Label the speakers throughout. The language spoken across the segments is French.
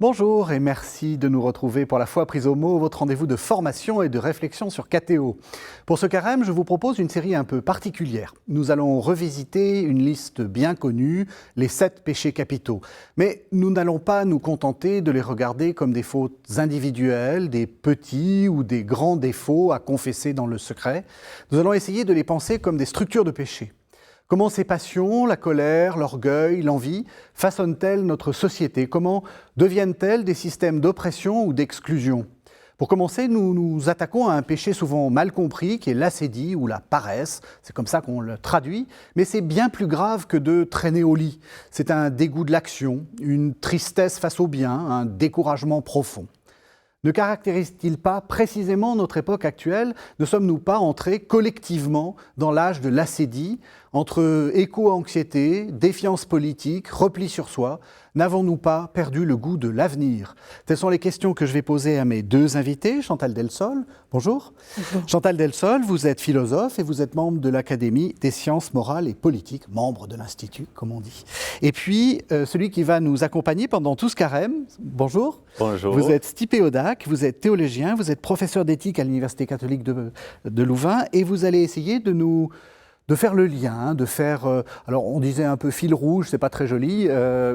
Speaker 1: Bonjour et merci de nous retrouver pour la foi prise au mot, votre rendez-vous de formation et de réflexion sur KTO. Pour ce carême, je vous propose une série un peu particulière. Nous allons revisiter une liste bien connue, les 7 péchés capitaux. Mais nous n'allons pas nous contenter de les regarder comme des fautes individuelles, des petits ou des grands défauts à confesser dans le secret. Nous allons essayer de les penser comme des structures de péché. Comment ces passions, la colère, l'orgueil, l'envie, façonnent-elles notre société? Comment deviennent-elles des systèmes d'oppression ou d'exclusion? Pour commencer, nous nous attaquons à un péché souvent mal compris, qui est l'acédie ou la paresse. C'est comme ça qu'on le traduit, mais c'est bien plus grave que de traîner au lit. C'est un dégoût de l'action, une tristesse face au bien, un découragement profond. Ne caractérise-t-il pas précisément notre époque actuelle? Ne sommes-nous pas entrés collectivement dans l'âge de l'acédie, entre éco-anxiété, défiance politique, repli sur soi? N'avons-nous pas perdu le goût de l'avenir? Telles sont les questions que je vais poser à mes deux invités. Chantal Delsol, bonjour. Bonjour. Chantal Delsol, vous êtes philosophe et vous êtes membre de l'Académie des sciences morales et politiques, membre de l'Institut, comme on dit. Et puis, celui qui va nous accompagner pendant tout ce carême, bonjour.
Speaker 2: Bonjour.
Speaker 1: Vous êtes Stipe Audac, vous êtes théologien, vous êtes professeur d'éthique à l'Université catholique de Louvain et vous allez essayer de faire le lien, de faire, alors on disait un peu fil rouge, c'est pas très joli,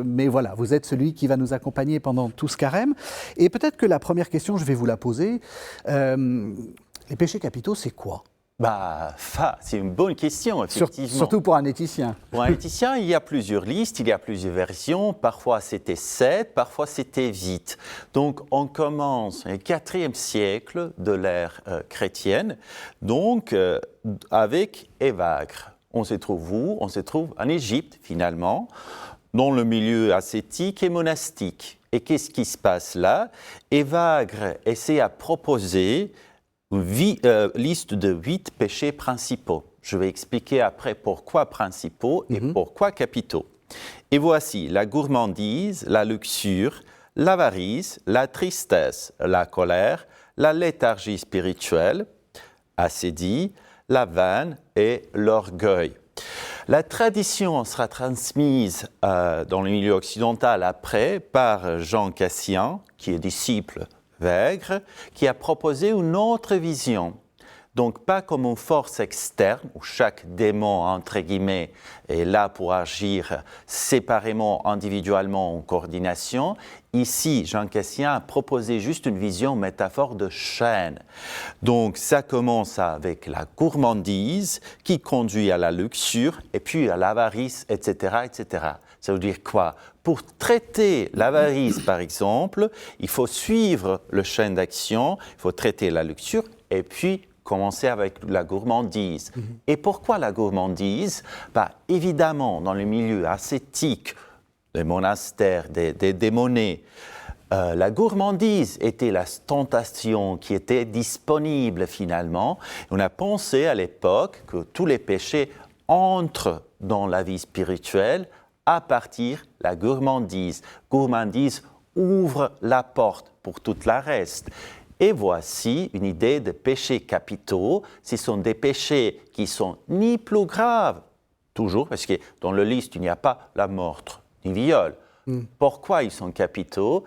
Speaker 1: mais voilà, vous êtes celui qui va nous accompagner pendant tout ce carême. Et peut-être que la première question, je vais vous la poser. Les péchés capitaux, c'est quoi?
Speaker 2: C'est une bonne question, effectivement.
Speaker 1: Surtout pour un éthicien.
Speaker 2: Pour un éthicien, il y a plusieurs listes, il y a plusieurs versions. Parfois, c'était 7, parfois, c'était 8. Donc, on commence au IVe siècle de l'ère chrétienne, donc avec Évagre. On se trouve où? On se trouve en Égypte, finalement, dans le milieu ascétique et monastique. Et qu'est-ce qui se passe là? Évagre essaie à proposer une liste de 8 péchés principaux. Je vais expliquer après pourquoi principaux et pourquoi capitaux. Et voici la gourmandise, la luxure, l'avarice, la tristesse, la colère, la léthargie spirituelle, acédie, la vanne et l'orgueil. La tradition sera transmise dans le milieu occidental après par Jean Cassien, qui est disciple Vègre, qui a proposé une autre vision. Donc, pas comme une force externe, où chaque démon, entre guillemets, est là pour agir séparément, individuellement, en coordination. Ici, Jean Cassien a proposé juste une vision métaphore de chaîne. Donc, ça commence avec la gourmandise, qui conduit à la luxure, et puis à l'avarice, etc., etc. Ça veut dire quoi? Pour traiter l'avarice, par exemple, il faut suivre le chaîne d'action, il faut traiter la luxure, et puis commencer avec la gourmandise. Et pourquoi la gourmandise? Évidemment, dans le milieu ascétique, des monastères, des monnaies, la gourmandise était la tentation qui était disponible finalement. On a pensé à l'époque que tous les péchés entrent dans la vie spirituelle à partir de la gourmandise. Gourmandise ouvre la porte pour tout le reste. Et voici une idée de péchés capitaux. Ce sont des péchés qui sont ni plus graves, toujours, parce que dans la liste, il n'y a pas la meurtre, ni viol. Pourquoi ils sont capitaux?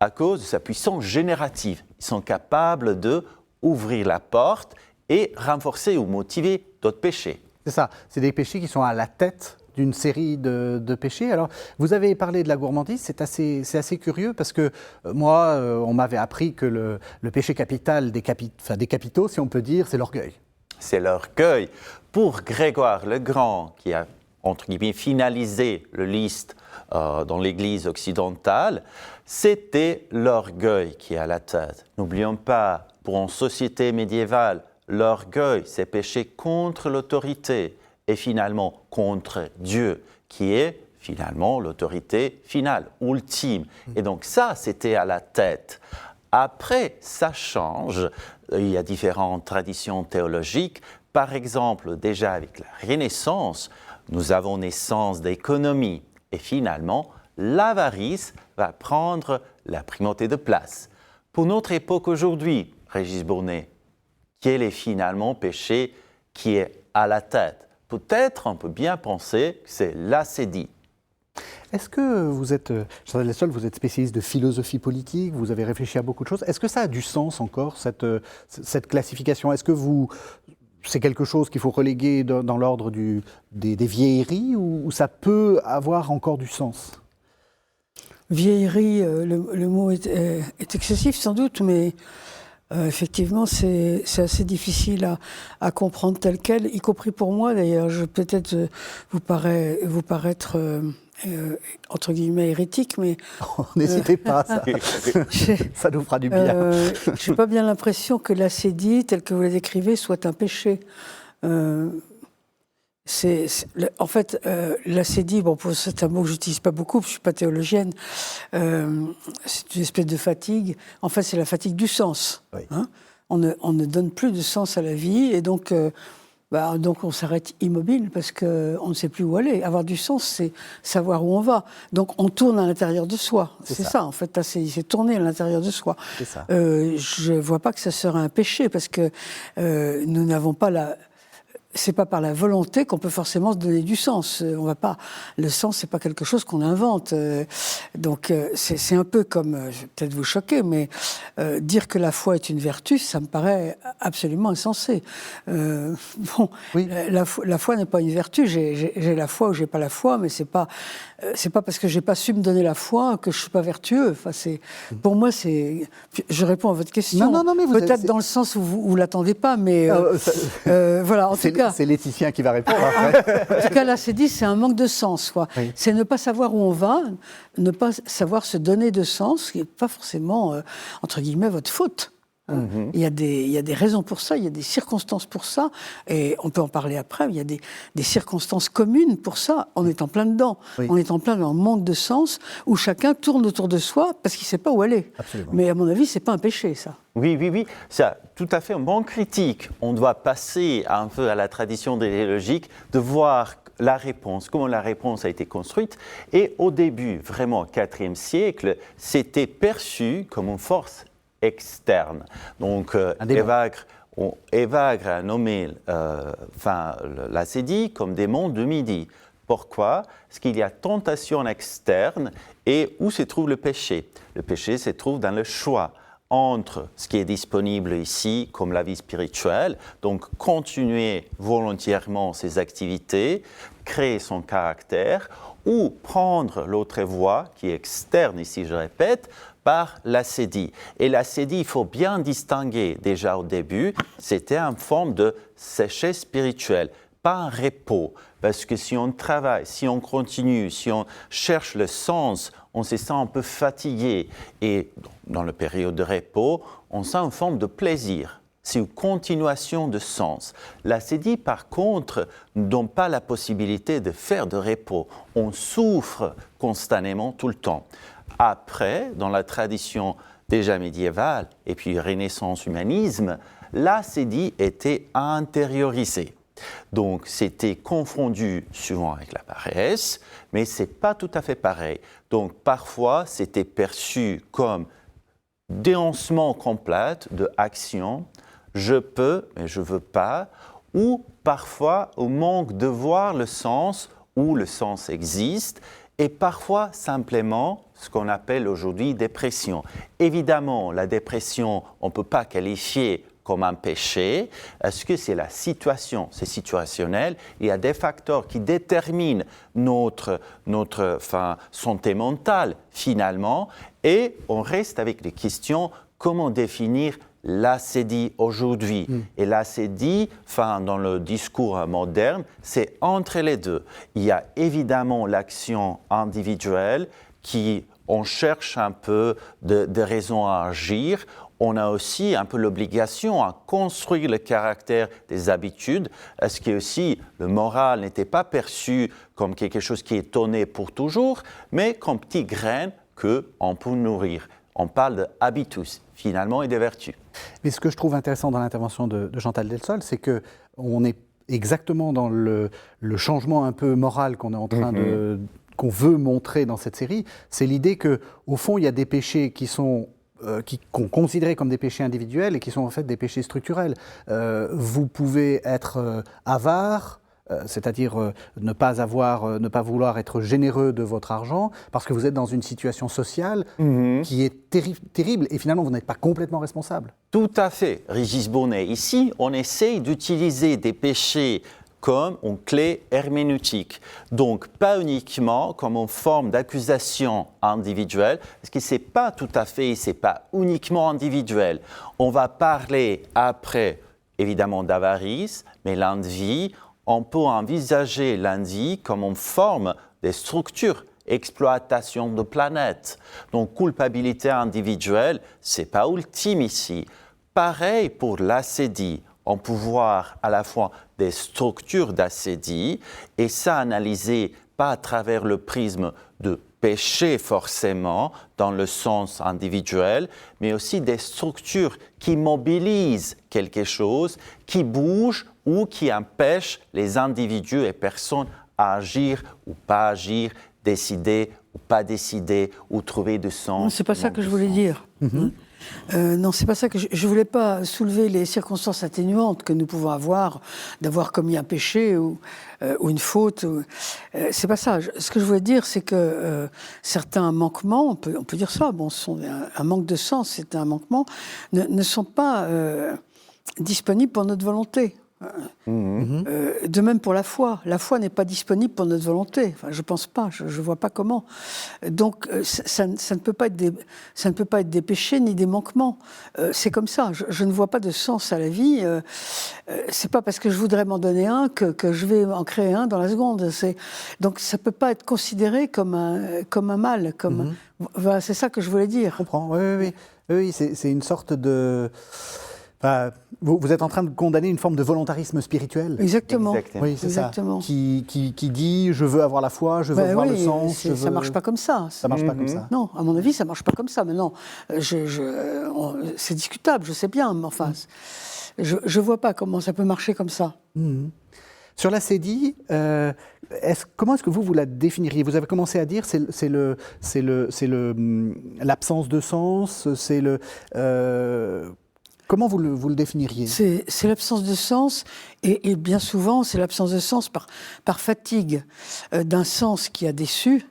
Speaker 2: À cause de sa puissance générative. Ils sont capables d'ouvrir la porte et renforcer ou motiver d'autres péchés.
Speaker 1: C'est ça, c'est des péchés qui sont à la tête d'une série de péchés. Alors, vous avez parlé de la gourmandise, c'est assez curieux parce que moi, on m'avait appris que le péché capital des capitaux, si on peut dire, c'est l'orgueil.
Speaker 2: C'est l'orgueil. Pour Grégoire le Grand, qui a, entre guillemets, finalisé la liste dans l'Église occidentale, c'était l'orgueil qui est à la tête. N'oublions pas, pour une société médiévale, l'orgueil, c'est péché contre l'autorité et finalement contre Dieu, qui est finalement l'autorité finale, ultime. Et donc ça, c'était à la tête. Après, ça change. Il y a différentes traditions théologiques. Par exemple, déjà avec la Renaissance, nous avons naissance d'économie. Et finalement, l'avarice va prendre la primauté de place. Pour notre époque aujourd'hui, Régis Bournet, quel est finalement péché qui est à la tête? Peut-être on peut bien penser que c'est l'acédie.
Speaker 1: Est-ce que vous êtes, Chantal Delsol, vous êtes spécialiste de philosophie politique, vous avez réfléchi à beaucoup de choses. Est-ce que ça a du sens encore, cette classification? Est-ce que c'est quelque chose qu'il faut reléguer dans l'ordre des vieilleries ou ça peut avoir encore du sens?
Speaker 3: Vieillerie, le mot est excessif sans doute, mais effectivement c'est assez difficile à comprendre tel quel, y compris pour moi d'ailleurs. Je peut-être vous paraître entre guillemets hérétique, mais
Speaker 1: n'hésitez pas, ça nous fera du bien.
Speaker 3: Je n'ai pas bien l'impression que l'acédie, tel que vous la décrivez, soit un péché. En fait, l'acédie, bon, c'est un mot que j'utilise pas beaucoup, je suis pas théologienne. C'est une espèce de fatigue. En fait, c'est la fatigue du sens.
Speaker 1: Oui.
Speaker 3: Hein, on ne donne plus de sens à la vie, et donc on s'arrête immobile parce qu'on ne sait plus où aller. Avoir du sens, c'est savoir où on va. Donc on tourne à l'intérieur de soi. C'est ça, en fait. C'est tourner à l'intérieur de soi.
Speaker 1: C'est ça.
Speaker 3: Je ne vois pas que ça serait un péché parce que nous n'avons pas c'est pas par la volonté qu'on peut forcément se donner du sens. On va pas. Le sens, c'est pas quelque chose qu'on invente. Donc, c'est un peu comme, je vais peut-être vous choquer, mais dire que la foi est une vertu, ça me paraît absolument insensé. Oui. La foi n'est pas une vertu. J'ai la foi ou j'ai pas la foi, mais c'est pas parce que j'ai pas su me donner la foi que je suis pas vertueux. Enfin, pour moi, je réponds à votre question.
Speaker 1: Non, mais
Speaker 3: peut-être dans le sens où vous l'attendez pas, mais voilà. En tout cas,
Speaker 1: c'est Laetitia qui va répondre après.
Speaker 3: En tout cas, là, c'est dit, c'est un manque de sens. Oui. C'est ne pas savoir où on va, ne pas savoir se donner de sens, ce qui n'est pas forcément, entre guillemets, votre faute. Mm-hmm. Il y a des raisons pour ça, il y a des circonstances pour ça, et on peut en parler après, il y a des circonstances communes pour ça. On est en plein dedans. Oui. On est en plein dans le manque de sens, où chacun tourne autour de soi parce qu'il ne sait pas où aller.
Speaker 1: Absolument.
Speaker 3: Mais à mon avis, ce n'est pas un péché, ça.
Speaker 2: Oui, ça, tout à fait un bon critique. On doit passer un peu à la tradition idéologique de voir la réponse, comment la réponse a été construite. Et au début, vraiment au IVe siècle, c'était perçu comme une force externe. Donc, Évagre a nommé l'acédie comme démon de midi. Pourquoi? Parce qu'il y a tentation externe et où se trouve le péché? Le péché se trouve dans le choix entre ce qui est disponible ici comme la vie spirituelle, donc continuer volontairement ses activités, créer son caractère, ou prendre l'autre voie qui est externe ici, je répète, par l'acédie. Et l'acédie, il faut bien distinguer déjà au début, c'était une forme de sécheresse spirituelle, pas un repos. Parce que si on travaille, si on continue, si on cherche le sens, on se sent un peu fatigué. Et dans la période de repos, on sent une forme de plaisir. C'est une continuation de sens. L'acédie, par contre, ne donne pas la possibilité de faire de repos. On souffre constamment tout le temps. Après, dans la tradition déjà médiévale et puis Renaissance humanisme, l'acédie était intériorisée. Donc, c'était confondu souvent avec la paresse, mais ce n'est pas tout à fait pareil. Donc, parfois, c'était perçu comme dénoncement complet de action, je peux, mais je ne veux pas, ou parfois au manque de voir le sens où le sens existe, et parfois simplement ce qu'on appelle aujourd'hui dépression. Évidemment, la dépression, on ne peut pas qualifier comme un péché, est-ce que c'est la situation, c'est situationnel, il y a des facteurs qui déterminent notre santé mentale finalement, et on reste avec les questions, comment définir l'acédie aujourd'hui. Et l'acédie, dans le discours moderne, c'est entre les deux. Il y a évidemment l'action individuelle qui, on cherche un peu de raisons à agir. On a aussi un peu l'obligation à construire le caractère des habitudes. Est-ce que aussi le moral n'était pas perçu comme quelque chose qui est donné pour toujours, mais comme petite graine qu'on peut nourrir. On parle de habitus, finalement, et de vertus.
Speaker 1: Mais ce que je trouve intéressant dans l'intervention de Chantal Delsol, c'est qu'on est exactement dans le changement un peu moral qu'on est en train qu'on veut montrer dans cette série. C'est l'idée qu'au fond, il y a des péchés qui sont qu'on considère comme des péchés individuels et qui sont en fait des péchés structurels. Vous pouvez être avare, c'est-à-dire ne pas vouloir être généreux de votre argent, parce que vous êtes dans une situation sociale qui est terrible, et finalement vous n'êtes pas complètement responsable.
Speaker 2: Tout à fait, Régis Bonnet. Ici, on essaye d'utiliser des péchés comme une clé herméneutique. Donc, pas uniquement comme une forme d'accusation individuelle, parce que ce n'est pas tout à fait, ce n'est pas uniquement individuel. On va parler après, évidemment, d'avarice, mais l'envie, on peut envisager l'envie comme une forme de structure, exploitation de planète. Donc, culpabilité individuelle, ce n'est pas ultime ici. Pareil pour l'ascédie. On peut voir à la fois des structures d'ascédie et ça analysé pas à travers le prisme de péché forcément dans le sens individuel, mais aussi des structures qui mobilisent quelque chose, qui bougent ou qui empêchent les individus et personnes à agir ou pas agir, décider ou pas décider ou trouver du sens.
Speaker 3: C'est pas ça que je voulais dire. Non, c'est pas ça que je voulais pas soulever les circonstances atténuantes que nous pouvons avoir d'avoir commis un péché ou une faute. C'est pas ça. Ce que je voulais dire, c'est que certains manquements, on peut dire ça, bon, sont un manque de sens, c'est un manquement, ne sont pas disponibles pour notre volonté. De même pour la foi. La foi n'est pas disponible pour notre volonté. Enfin, je pense pas. Je vois pas comment. Donc, ça ne peut pas être des péchés ni des manquements. C'est comme ça. Je ne vois pas de sens à la vie. C'est pas parce que je voudrais m'en donner un que je vais en créer un dans la seconde. Donc, ça peut pas être considéré comme un mal. Voilà, c'est ça que je voulais dire.
Speaker 1: Je comprends. Oui, c'est une sorte de... vous êtes en train de condamner une forme de volontarisme spirituel.
Speaker 3: Exactement.
Speaker 1: Oui, c'est
Speaker 3: exactement.
Speaker 1: Ça. Qui dit je veux avoir la foi, je veux avoir le sens.
Speaker 3: Ça marche pas comme ça.
Speaker 1: Ça marche pas comme ça.
Speaker 3: Non, à mon avis, ça marche pas comme ça. Maintenant, c'est discutable, je sais bien, mais enfin, je vois pas comment ça peut marcher comme ça.
Speaker 1: Sur l'ascédie, comment est-ce que vous la définiriez? Vous avez commencé à dire c'est l'absence de sens, c'est le... Comment vous le définiriez?
Speaker 3: C'est l'absence de sens, et bien souvent, c'est l'absence de sens par fatigue d'un sens qui a déçu,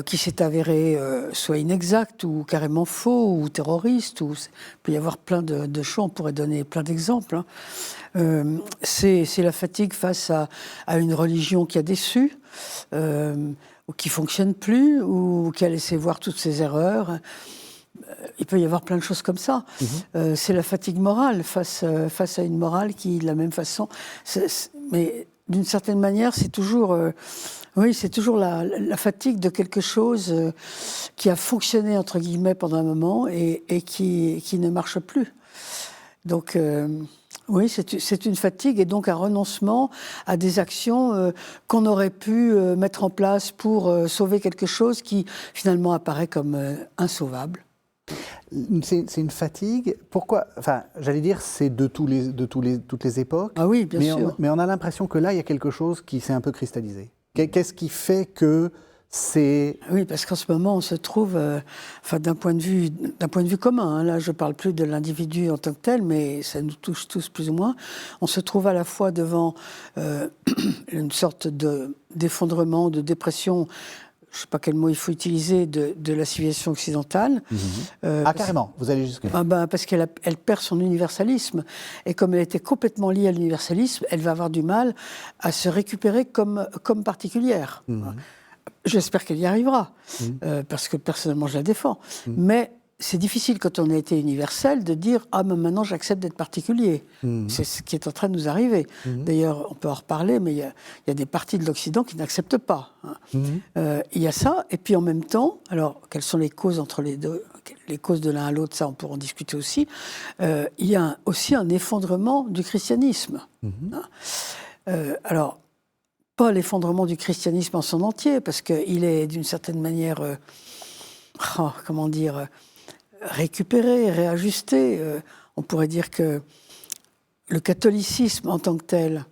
Speaker 3: qui s'est avéré soit inexact, ou carrément faux, ou terroriste, il peut y avoir plein de choses, on pourrait donner plein d'exemples. C'est la fatigue face à une religion qui a déçu, ou qui ne fonctionne plus, ou qui a laissé voir toutes ses erreurs. Il peut y avoir plein de choses comme ça. C'est la fatigue morale face à une morale qui, de la même façon... mais d'une certaine manière, c'est toujours... c'est toujours la fatigue de quelque chose qui a fonctionné, entre guillemets, pendant un moment et qui ne marche plus. Donc, oui, c'est une fatigue et donc un renoncement à des actions qu'on aurait pu mettre en place pour sauver quelque chose qui, finalement, apparaît comme insauvable.
Speaker 1: C'est une fatigue. Pourquoi? Enfin, j'allais dire, c'est de toutes les époques.
Speaker 3: Ah oui, bien sûr.
Speaker 1: Mais on a l'impression que là, il y a quelque chose qui s'est un peu cristallisé. Qu'est-ce qui fait que c'est...
Speaker 3: Oui, parce qu'en ce moment, on se trouve, d'un point de vue commun, là, je ne parle plus de l'individu en tant que tel, mais ça nous touche tous plus ou moins. On se trouve à la fois devant une sorte d'effondrement, de dépression. Je ne sais pas quel mot il faut utiliser, de la civilisation occidentale.
Speaker 1: Carrément, vous allez jusque-là.
Speaker 3: Parce qu'elle perd son universalisme. Et comme elle était complètement liée à l'universalisme, elle va avoir du mal à se récupérer comme particulière. J'espère qu'elle y arrivera, parce que personnellement, je la défends. Mais c'est difficile, quand on a été universel, de dire « Ah, mais maintenant, j'accepte d'être particulier ». C'est ce qui est en train de nous arriver. D'ailleurs, on peut en reparler, mais il y a des parties de l'Occident qui n'acceptent pas. Il y a ça, et puis en même temps, alors, quelles sont les causes entre les deux? Les causes de l'un à l'autre, ça, on pourra en discuter aussi. Il y a aussi un effondrement du christianisme. Alors, pas l'effondrement du christianisme en son entier, parce qu'il est, d'une certaine manière, récupéré, réajusté. On pourrait dire que le catholicisme en tant que tel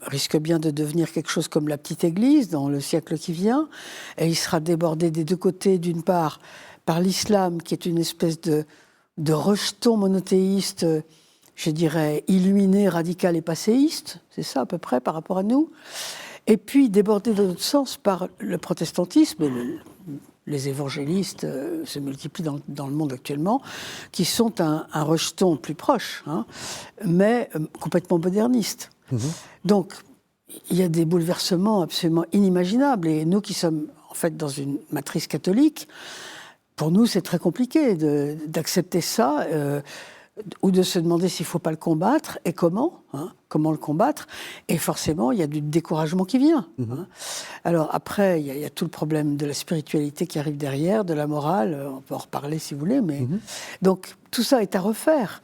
Speaker 3: risque bien de devenir quelque chose comme la petite église dans le siècle qui vient, et il sera débordé des deux côtés, d'une part par l'islam, qui est une espèce de rejeton monothéiste je dirais, illuminé, radical et passéiste, c'est ça à peu près par rapport à nous, et puis débordé dans l'autre sens par le protestantisme, les évangélistes se multiplient dans le monde actuellement, qui sont un rejeton plus proche, hein, mais complètement moderniste. Donc, il y a des bouleversements absolument inimaginables, et nous qui sommes en fait dans une matrice catholique, pour nous c'est très compliqué d'accepter ça, ou de se demander s'il ne faut pas le combattre, et comment, hein, comment le combattre, et forcément il y a du découragement qui vient. Hein. Alors après, il y a tout le problème de la spiritualité qui arrive derrière, de la morale, on peut en reparler si vous voulez, mais donc tout ça est à refaire.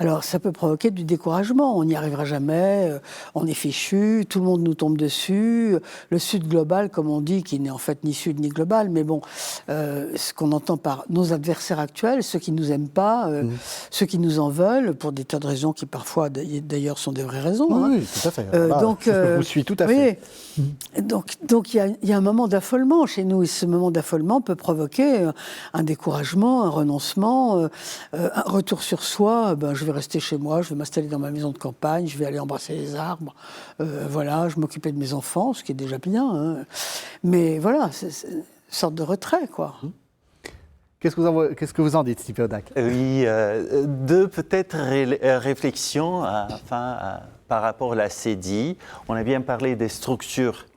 Speaker 3: Alors ça peut provoquer du découragement, on n'y arrivera jamais, on est fichu, tout le monde nous tombe dessus, le sud global comme on dit, qui n'est en fait ni sud ni global, mais bon, ce qu'on entend par nos adversaires actuels, ceux qui nous aiment pas, ceux qui nous en veulent, pour des tas de raisons qui parfois d'ailleurs sont des vraies raisons.
Speaker 1: Oui,
Speaker 3: hein.
Speaker 1: oui, tout à fait.
Speaker 3: Donc,
Speaker 1: je vous suis tout à fait.
Speaker 3: Donc il y a un moment d'affolement chez nous, et ce moment d'affolement peut provoquer un découragement, un renoncement, un retour sur soi. Je vais rester chez moi, je vais m'installer dans ma maison de campagne, je vais aller embrasser les arbres, voilà, je m'occuper de mes enfants, ce qui est déjà bien. Hein. Mais voilà, c'est une sorte de retrait, quoi.
Speaker 1: Qu'est-ce que vous en dites, Stipe Hodak?
Speaker 2: Oui, deux peut-être réflexions par rapport à la CEDI. On a bien parlé des structures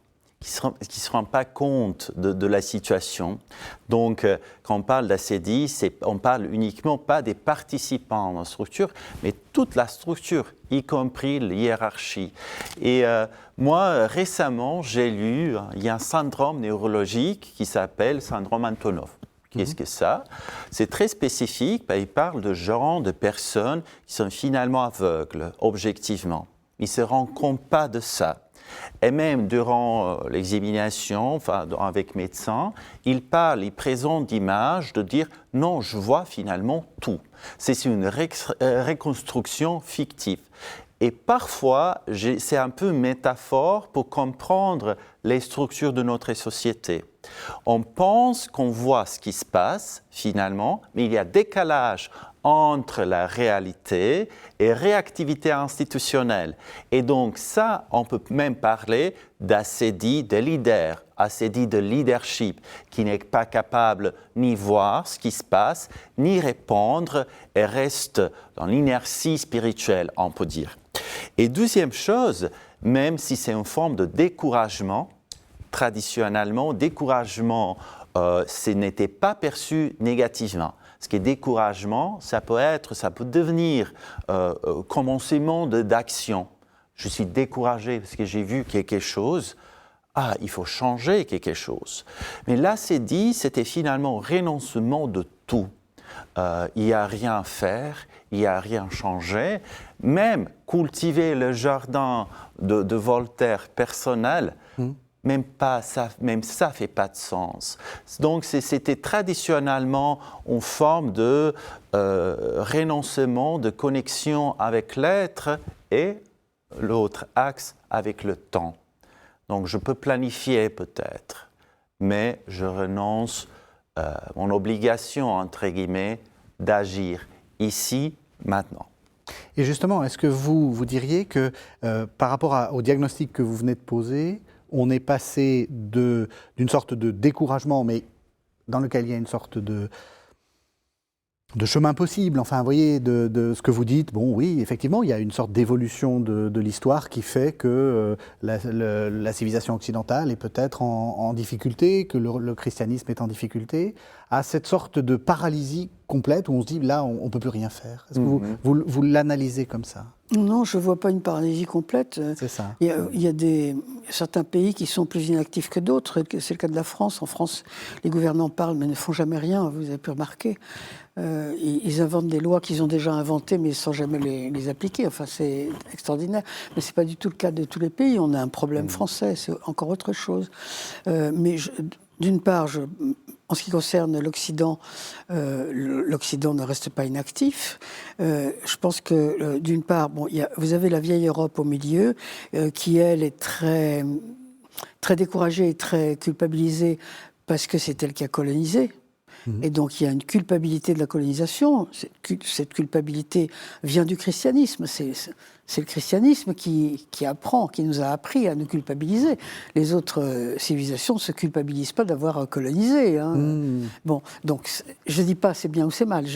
Speaker 2: qui ne se rendent pas compte de la situation. Donc, quand on parle de la CEDI, on parle uniquement pas des participants dans la structure, mais toute la structure, y compris la hiérarchie. Et moi, récemment, j'ai lu, il y a un syndrome neurologique qui s'appelle syndrome Antonov. Qu'est-ce que ça? C'est très spécifique. Il parle de gens, de personnes qui sont finalement aveugles, objectivement. Ils ne se rendent compte pas de ça. Et même durant l'examination, avec médecin, il présente d'images de dire « non, je vois finalement tout ». C'est une reconstruction fictive. Et parfois, c'est un peu une métaphore pour comprendre les structures de notre société. On pense qu'on voit ce qui se passe, finalement, mais il y a décalage entre la réalité et réactivité institutionnelle. Et donc ça, on peut même parler d'assédie de leader, assédie de leadership, qui n'est pas capable ni voir ce qui se passe, ni répondre, et reste dans l'inertie spirituelle, on peut dire. Et deuxième chose, même si c'est une forme de découragement, traditionnellement, découragement, ce n'était pas perçu négativement. Ce qui est découragement, ça peut devenir commencement d'action. Je suis découragé parce que j'ai vu quelque chose. Ah, il faut changer quelque chose. Mais là, c'était finalement renoncement de tout. Il n'y a rien à faire, il n'y a rien à changer. Même cultiver le jardin de Voltaire personnel, même ça ne fait pas de sens. Donc, c'était traditionnellement une forme de renoncement, de connexion avec l'être et l'autre axe avec le temps. Donc, je peux planifier peut-être, mais je renonce à mon obligation, entre guillemets, d'agir ici, maintenant.
Speaker 1: Et justement, est-ce que vous diriez que par rapport au diagnostic que vous venez de poser, on est passé d'une sorte de découragement, mais dans lequel il y a une sorte de chemin possible, enfin, vous voyez, de ce que vous dites, bon, oui, effectivement, il y a une sorte d'évolution de l'histoire qui fait que la civilisation occidentale est peut-être en difficulté, que le christianisme est en difficulté, à cette sorte de paralysie complète où on se dit, là, on ne peut plus rien faire. Est-ce que vous l'analysez comme ça?
Speaker 3: Non, je ne vois pas une paralysie complète.
Speaker 1: C'est ça.
Speaker 3: Il y a certains pays qui sont plus inactifs que d'autres. C'est le cas de la France. En France, les gouvernants parlent mais ne font jamais rien, vous avez pu remarquer. Ils inventent des lois qu'ils ont déjà inventées mais sans jamais les appliquer. Enfin, c'est extraordinaire. Mais ce n'est pas du tout le cas de tous les pays. On a un problème français, c'est encore autre chose. Mais d'une part, en ce qui concerne l'Occident, l'Occident ne reste pas inactif. Je pense que, d'une part, vous avez la vieille Europe au milieu, qui, elle, est très, très découragée et très culpabilisée parce que c'est elle qui a colonisé. Et donc il y a une culpabilité de la colonisation. Cette culpabilité vient du christianisme. C'est le christianisme qui nous a appris à nous culpabiliser. Les autres civilisations ne se culpabilisent pas d'avoir colonisé. Bon, donc je ne dis pas c'est bien ou c'est mal,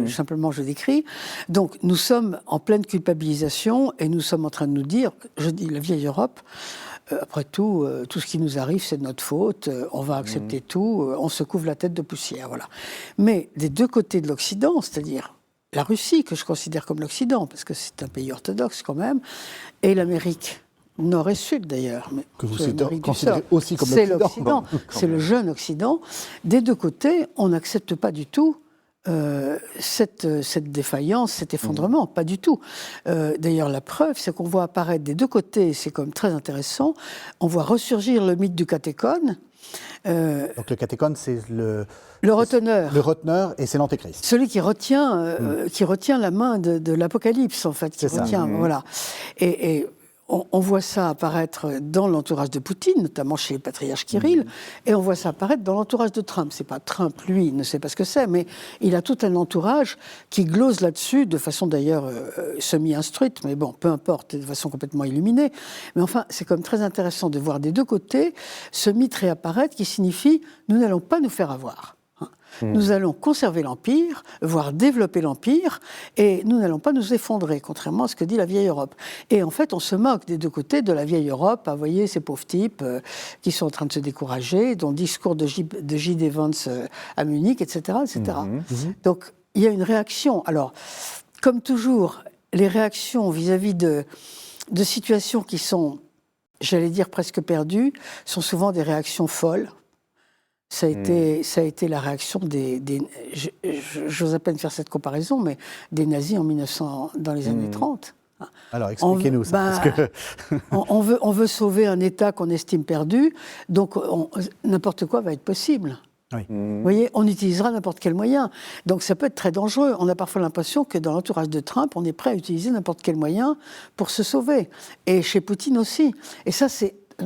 Speaker 3: simplement je décris. Donc nous sommes en pleine culpabilisation et nous sommes en train de nous dire, je dis la vieille Europe, après tout, tout ce qui nous arrive, c'est de notre faute, on va accepter tout, on se couvre la tête de poussière, voilà. Mais des deux côtés de l'Occident, c'est-à-dire la Russie, que je considère comme l'Occident, parce que c'est un pays orthodoxe quand même, et l'Amérique, nord et sud d'ailleurs.
Speaker 1: Que vous considérez aussi comme l'Occident.
Speaker 3: C'est l'Occident, c'est le jeune Occident. Des deux côtés, on n'accepte pas du tout cette défaillance, cet effondrement, pas du tout. D'ailleurs, la preuve, c'est qu'on voit apparaître des deux côtés, c'est quand même très intéressant, on voit ressurgir le mythe du catéchone.
Speaker 1: Donc le catéchone, c'est le
Speaker 3: reteneur.
Speaker 1: Le reteneur, et c'est l'antéchrist.
Speaker 3: Celui qui retient la main de l'Apocalypse, en fait. Qui retient, voilà. Et on voit ça apparaître dans l'entourage de Poutine, notamment chez le patriarche Kirill, et on voit ça apparaître dans l'entourage de Trump. C'est pas Trump, lui, il ne sait pas ce que c'est, mais il a tout un entourage qui glose là-dessus, de façon d'ailleurs semi-instruite, mais bon, peu importe, de façon complètement illuminée. Mais enfin, c'est quand même très intéressant de voir des deux côtés ce mythe réapparaître qui signifie « nous n'allons pas nous faire avoir ». Nous allons conserver l'Empire, voire développer l'Empire, et nous n'allons pas nous effondrer, contrairement à ce que dit la vieille Europe. Et en fait, on se moque des deux côtés de la vieille Europe, à voyez ces pauvres types qui sont en train de se décourager, dont le discours de J.D. Vance à Munich, etc. etc. Donc, il y a une réaction. Alors, comme toujours, les réactions vis-à-vis de situations qui sont, j'allais dire, presque perdues, sont souvent des réactions folles. Ça a été la réaction j'ose à peine faire cette comparaison, mais des nazis dans les années 30.
Speaker 1: Alors, expliquez-nous ça. Parce que...
Speaker 3: on veut sauver un État qu'on estime perdu, donc n'importe quoi va être possible.
Speaker 1: Oui.
Speaker 3: Vous voyez, on utilisera n'importe quel moyen. Donc ça peut être très dangereux. On a parfois l'impression que dans l'entourage de Trump, on est prêt à utiliser n'importe quel moyen pour se sauver. Et chez Poutine aussi. Et ça,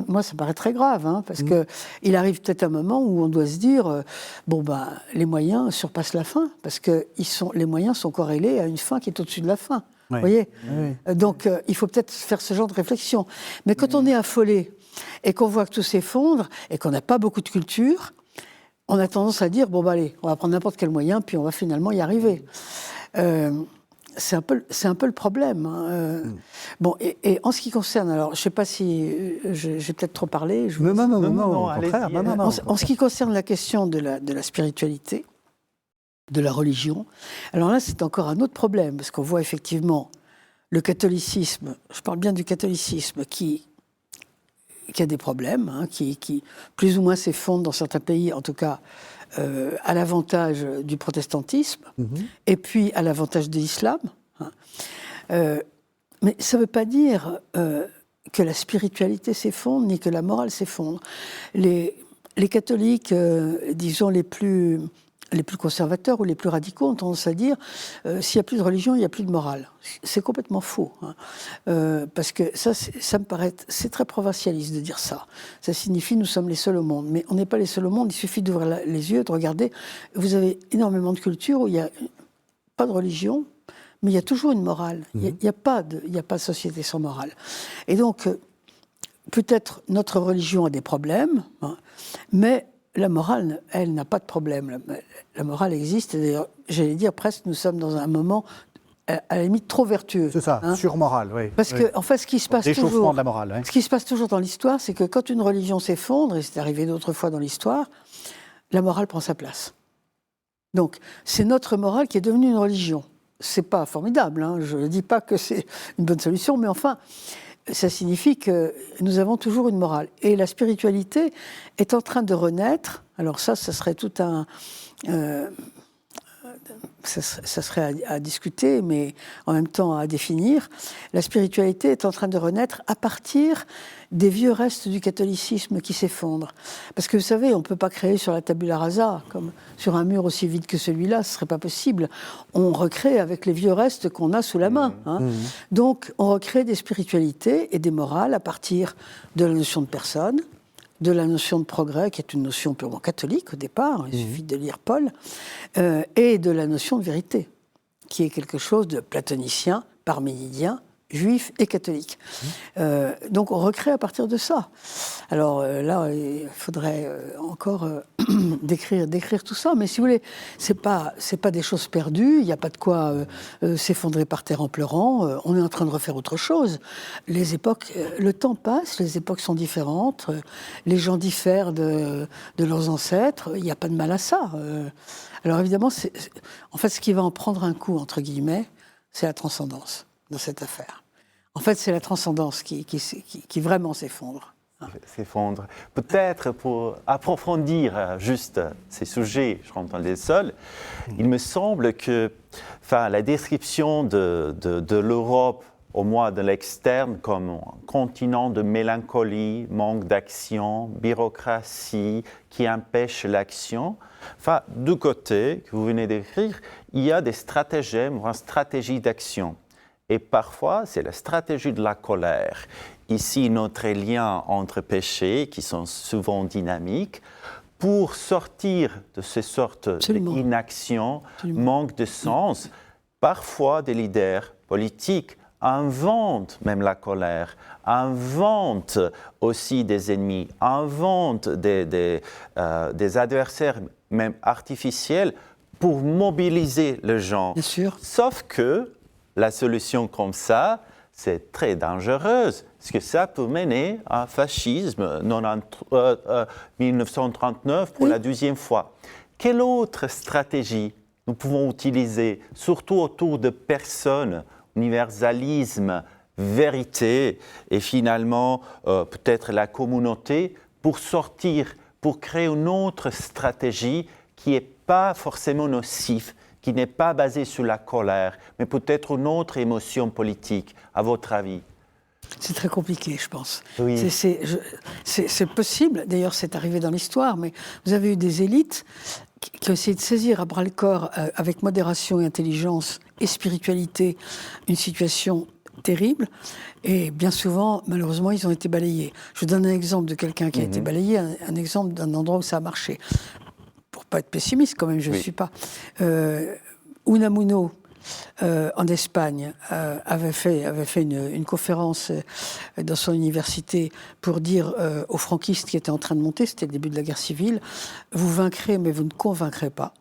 Speaker 3: moi, ça paraît très grave, parce qu'il arrive peut-être un moment où on doit se dire les moyens surpassent la fin, parce que les moyens sont corrélés à une fin qui est au-dessus de la fin.
Speaker 1: Oui.
Speaker 3: Vous voyez Donc, il faut peut-être faire ce genre de réflexion. Mais quand on est affolé et qu'on voit que tout s'effondre et qu'on n'a pas beaucoup de culture, on a tendance à dire allez, on va prendre n'importe quel moyen, puis on va finalement y arriver. C'est un peu le problème. Bon, et en ce qui concerne, alors je ne sais pas si j'ai peut-être trop parlé.
Speaker 1: Non, au contraire.
Speaker 3: En ce qui concerne la question de la spiritualité, de la religion, alors là c'est encore un autre problème, parce qu'on voit effectivement le catholicisme, je parle bien du catholicisme, qui a des problèmes, qui plus ou moins s'effondre dans certains pays, en tout cas à l'avantage du protestantisme, et puis à l'avantage de l'islam. Mais ça ne veut pas dire que la spiritualité s'effondre, ni que la morale s'effondre. Les catholiques, disons les plus conservateurs ou les plus radicaux ont tendance à dire s'il n'y a plus de religion, il n'y a plus de morale. C'est complètement faux. Parce que ça me paraît... C'est très provincialiste de dire ça. Ça signifie nous sommes les seuls au monde. Mais on n'est pas les seuls au monde, il suffit d'ouvrir les yeux, de regarder. Vous avez énormément de cultures où il n'y a pas de religion, mais il y a toujours une morale. Il n'y a pas de société sans morale. Et donc, peut-être notre religion a des problèmes, mais... La morale, elle n'a pas de problème. La morale existe. D'ailleurs, j'allais dire presque, nous sommes dans un moment, à la limite, trop vertueux.
Speaker 1: C'est ça, surmorale, oui.
Speaker 3: Parce que, en fait, ce qui se passe toujours,
Speaker 1: de la morale,
Speaker 3: ce qui se passe toujours dans l'histoire, c'est que quand une religion s'effondre, et c'est arrivé d'autres fois dans l'histoire, la morale prend sa place. Donc, c'est notre morale qui est devenue une religion. C'est pas formidable, je ne dis pas que c'est une bonne solution, mais enfin... Ça signifie que nous avons toujours une morale. Et la spiritualité est en train de renaître. Alors ça serait tout un... ça serait à discuter, mais en même temps à définir. La spiritualité est en train de renaître à partir des vieux restes du catholicisme qui s'effondrent. Parce que vous savez, on ne peut pas créer sur la tabula rasa, comme sur un mur aussi vide que celui-là, ce ne serait pas possible. On recrée avec les vieux restes qu'on a sous la main. Donc, on recrée des spiritualités et des morales à partir de la notion de personne, de la notion de progrès, qui est une notion purement catholique au départ, il suffit de lire Paul, et de la notion de vérité, qui est quelque chose de platonicien, parménidien, juif et catholique. Donc on recrée à partir de ça. Alors là, il faudrait encore décrire tout ça, mais si vous voulez, c'est pas des choses perdues, il n'y a pas de quoi s'effondrer par terre en pleurant, on est en train de refaire autre chose. Les époques, le temps passe, les époques sont différentes, les gens diffèrent de leurs ancêtres, il n'y a pas de mal à ça. Alors évidemment, en fait, ce qui va en prendre un coup, entre guillemets, c'est la transcendance dans cette affaire. En fait, c'est la transcendance qui vraiment s'effondre.
Speaker 2: S'effondre. Peut-être pour approfondir juste ces sujets, je rentre dans les sols, il me semble que la description de l'Europe, au moins de l'externe, comme un continent de mélancolie, manque d'action, bureaucratie qui empêche l'action, du côté que vous venez d'écrire, il y a des stratagèmes ou une stratégie d'action. Et parfois, c'est la stratégie de la colère. Ici, notre lien entre péchés, qui sont souvent dynamiques, pour sortir de ces sortes d'inaction, manque de sens, parfois des leaders politiques inventent même la colère, inventent aussi des ennemis, inventent des adversaires même artificiels pour mobiliser les gens.
Speaker 3: Bien sûr.
Speaker 2: Sauf que la solution comme ça, c'est très dangereuse, parce que ça peut mener à un fascisme 1939 pour la deuxième fois. Quelle autre stratégie nous pouvons utiliser, surtout autour de personnes, universalisme, vérité, et finalement peut-être la communauté, pour sortir, pour créer une autre stratégie qui n'est pas forcément nocive, qui n'est pas basée sur la colère, mais peut-être une autre émotion politique, à votre avis?
Speaker 3: C'est très compliqué, je pense.
Speaker 2: Oui.
Speaker 3: C'est possible, d'ailleurs c'est arrivé dans l'histoire, mais vous avez eu des élites qui ont essayé de saisir à bras-le-corps, avec modération et intelligence et spiritualité, une situation terrible, et bien souvent, malheureusement, ils ont été balayés. Je vous donne un exemple de quelqu'un qui a été balayé, un exemple d'un endroit où ça a marché. Pour ne pas être pessimiste, quand même, je ne suis pas. Unamuno, en Espagne, avait fait une conférence dans son université pour dire aux franquistes qui étaient en train de monter, c'était le début de la guerre civile, vous vaincrez, mais vous ne convaincrez pas.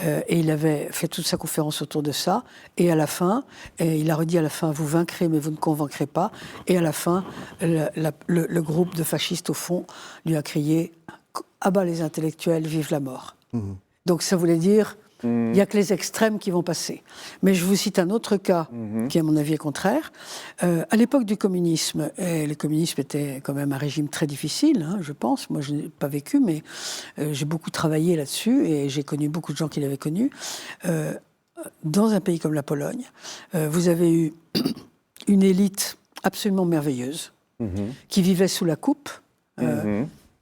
Speaker 3: Et il avait fait toute sa conférence autour de ça. Et à la fin, il a redit à la fin, vous vaincrez, mais vous ne convaincrez pas. Et à la fin, le groupe de fascistes, au fond, lui a crié, à bas les intellectuels, vive la mort. Donc ça voulait dire, il n'y a que les extrêmes qui vont passer. Mais je vous cite un autre cas qui, à mon avis, est contraire. À l'époque du communisme, et le communisme était quand même un régime très difficile, hein, je pense. Moi, je n'ai pas vécu, mais j'ai beaucoup travaillé là-dessus et j'ai connu beaucoup de gens qui l'avaient connu. Dans un pays comme la Pologne, vous avez eu une élite absolument merveilleuse qui vivait sous la coupe,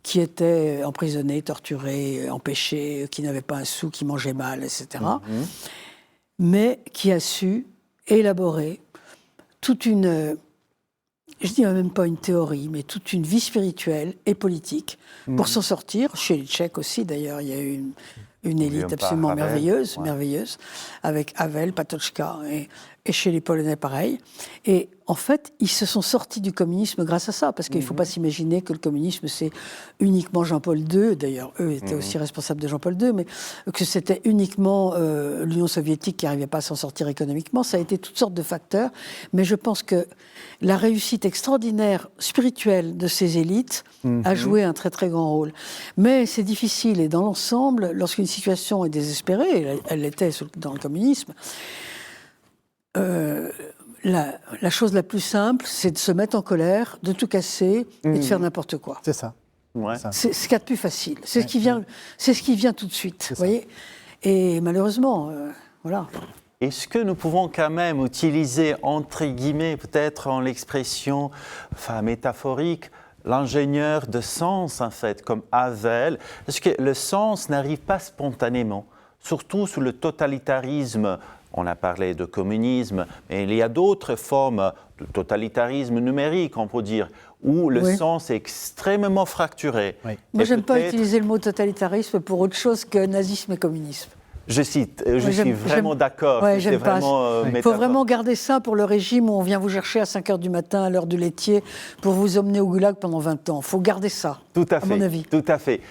Speaker 3: qui étaient emprisonnés, torturés, empêchés, qui n'avaient pas un sou, qui mangeaient mal, etc. Mais qui a su élaborer toute une, je ne dirais même pas une théorie, mais toute une vie spirituelle et politique pour s'en sortir. Chez les Tchèques aussi, d'ailleurs, il y a eu une élite absolument merveilleuse, avec Havel, Patočka, et chez les Polonais, pareil. Et en fait, ils se sont sortis du communisme grâce à ça, parce qu'il ne faut pas s'imaginer que le communisme, c'est uniquement Jean-Paul II, d'ailleurs, eux étaient aussi responsables de Jean-Paul II, mais que c'était uniquement l'Union soviétique qui n'arrivait pas à s'en sortir économiquement. Ça a été toutes sortes de facteurs, mais je pense que la réussite extraordinaire spirituelle de ces élites a joué un très très grand rôle. Mais c'est difficile, et dans l'ensemble, lorsqu'une situation est désespérée, elle l'était dans le communisme, la chose la plus simple, c'est de se mettre en colère, de tout casser et de faire n'importe quoi.
Speaker 1: C'est ça.
Speaker 2: Ouais.
Speaker 3: C'est ce qu'il y a de plus facile. C'est ce qui vient tout de suite. Vous voyez. Et malheureusement, voilà.
Speaker 2: Est-ce que nous pouvons quand même utiliser, entre guillemets, peut-être en l'expression métaphorique, l'ingénieur de sens, en fait, comme Havel, parce que le sens n'arrive pas spontanément, surtout sous le totalitarisme On a parlé de communisme, mais il y a d'autres formes de totalitarisme numérique, on peut dire, où le sens est extrêmement fracturé.
Speaker 1: Oui.
Speaker 3: Moi, j'aime pas utiliser le mot totalitarisme pour autre chose que nazisme et communisme.
Speaker 2: Je suis vraiment d'accord.
Speaker 3: Ouais, j'aime pas.
Speaker 2: Il
Speaker 3: faut vraiment garder ça pour le régime où on vient vous chercher à 5 h du matin à l'heure du laitier pour vous emmener au goulag pendant 20 ans. Il faut garder ça, à mon avis.
Speaker 2: Tout à fait.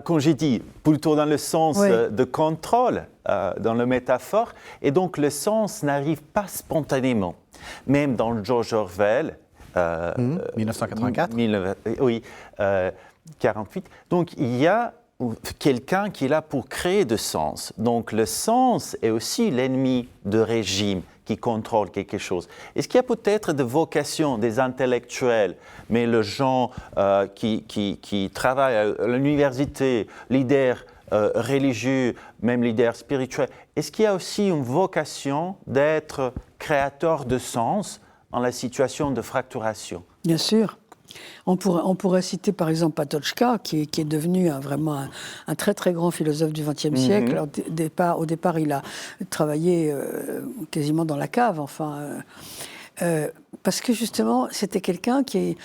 Speaker 2: Comme j'ai dit, plutôt dans le sens de contrôle, dans la métaphore, et donc le sens n'arrive pas spontanément. Même dans George Orwell,
Speaker 1: 1984.
Speaker 2: Oui, 48. Donc il y a quelqu'un qui est là pour créer du sens. Donc le sens est aussi l'ennemi de régime qui contrôle quelque chose. Est-ce qu'il y a peut-être des vocations des intellectuels, mais les gens qui travaillent à l'université, leaders religieux, même leaders spirituels, est-ce qu'il y a aussi une vocation d'être créateur de sens en la situation de fracturation?
Speaker 3: Bien sûr. On pourrait citer par exemple Patočka, qui est devenu vraiment un très très grand philosophe du XXe siècle. Alors, au départ, il a travaillé quasiment dans la cave, parce que justement, c'était quelqu'un qui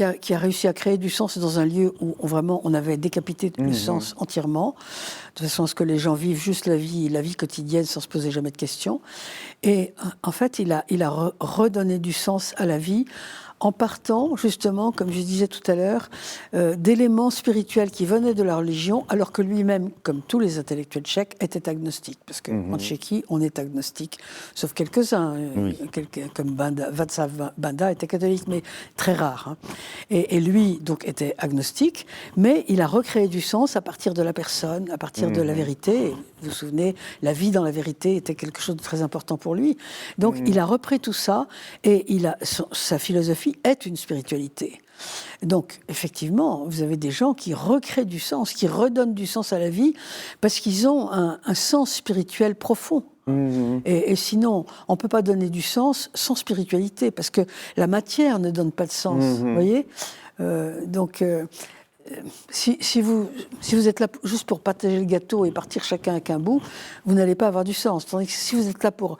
Speaker 3: a réussi à créer du sens dans un lieu où vraiment on avait décapité le sens entièrement, de façon à ce que les gens vivent juste la vie quotidienne sans se poser jamais de questions. Et en fait, il a redonné du sens à la vie en partant, justement, comme je disais tout à l'heure, d'éléments spirituels qui venaient de la religion, alors que lui-même, comme tous les intellectuels tchèques, était agnostique. Parce qu'en Tchéquie, on est agnostique, sauf quelques-uns, comme Václav Banda était catholique, mais très rare. Hein. Et lui, donc, était agnostique, mais il a recréé du sens à partir de la personne, à partir de la vérité. Vous vous souvenez, la vie dans la vérité était quelque chose de très important pour lui. Donc, il a repris tout ça, et sa philosophie est une spiritualité. Donc, effectivement, vous avez des gens qui recréent du sens, qui redonnent du sens à la vie, parce qu'ils ont un sens spirituel profond. Et sinon, on ne peut pas donner du sens sans spiritualité, parce que la matière ne donne pas de sens, vous voyez. Si vous êtes là juste pour partager le gâteau et partir chacun avec un bout, vous n'allez pas avoir du sens. Tandis que si vous êtes là pour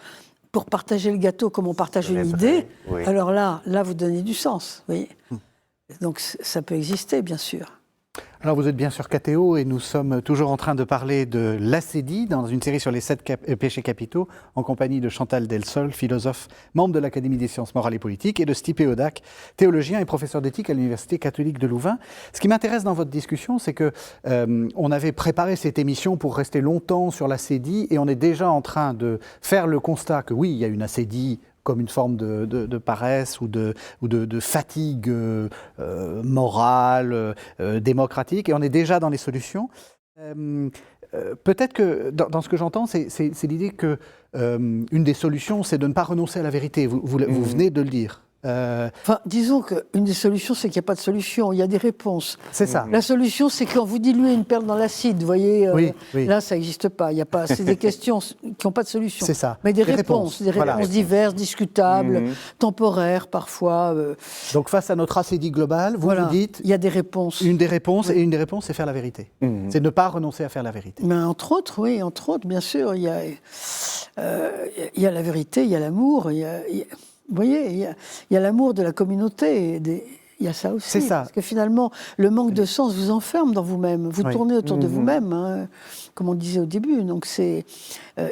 Speaker 3: partager le gâteau comme on partage une idée, alors là, vous donnez du sens. Vous voyez. Donc ça peut exister, bien sûr.
Speaker 1: Alors vous êtes bien sûr KTO et nous sommes toujours en train de parler de l'ascédie dans une série sur les 7 péchés capitaux en compagnie de Chantal Delsol, philosophe, membre de l'Académie des sciences morales et politiques, et de Stipe Hodak, théologien et professeur d'éthique à l'Université catholique de Louvain. Ce qui m'intéresse dans votre discussion, c'est que on avait préparé cette émission pour rester longtemps sur l'ascédie et on est déjà en train de faire le constat que oui, il y a une ascédie comme une forme de paresse ou de fatigue morale, démocratique, et on est déjà dans les solutions. Peut-être que dans ce que j'entends, c'est l'idée que une des solutions, c'est de ne pas renoncer à la vérité. Vous venez de le dire.
Speaker 3: Disons qu'une des solutions, c'est qu'il n'y a pas de solution, il y a des réponses.
Speaker 1: C'est ça.
Speaker 3: La solution, c'est quand vous diluez une perle dans l'acide, vous voyez,
Speaker 1: oui.
Speaker 3: là, ça n'existe pas. C'est des questions qui n'ont pas de solution.
Speaker 1: C'est ça.
Speaker 3: Mais des réponses diverses, discutables, temporaires parfois.
Speaker 1: Donc face à notre ascédie globale, vous dites...
Speaker 3: Il y a des réponses.
Speaker 1: Une des réponses, et une des réponses, c'est faire la vérité. C'est ne pas renoncer à faire la vérité.
Speaker 3: Mais entre autres, bien sûr, il y a la vérité, il y a l'amour, vous voyez, il y a l'amour de la communauté, il y a ça aussi.
Speaker 1: C'est ça.
Speaker 3: Parce que finalement, le manque de sens vous enferme dans vous-même. Vous tournez autour de vous-même, hein, comme on disait au début. Donc il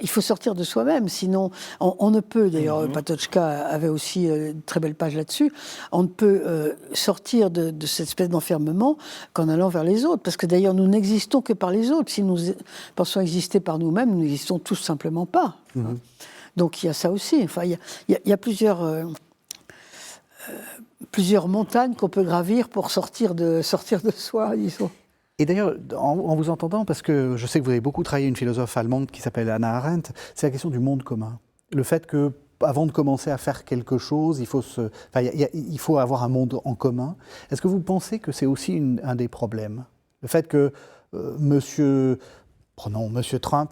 Speaker 3: faut sortir de soi-même, sinon on ne peut, d'ailleurs Patočka avait aussi une très belle page là-dessus, on ne peut sortir de cette espèce d'enfermement qu'en allant vers les autres. Parce que d'ailleurs, nous n'existons que par les autres. Si nous pensons exister par nous-mêmes, nous n'existons tout simplement pas. Donc il y a ça aussi. Enfin, il y a plusieurs montagnes qu'on peut gravir pour sortir de soi, disons.
Speaker 1: Et d'ailleurs, en vous entendant, parce que je sais que vous avez beaucoup travaillé une philosophe allemande qui s'appelle Hannah Arendt, c'est la question du monde commun. Le fait que, avant de commencer à faire quelque chose, il faut avoir un monde en commun. Est-ce que vous pensez que c'est aussi un des problèmes ? Le fait que prenons Monsieur Trump,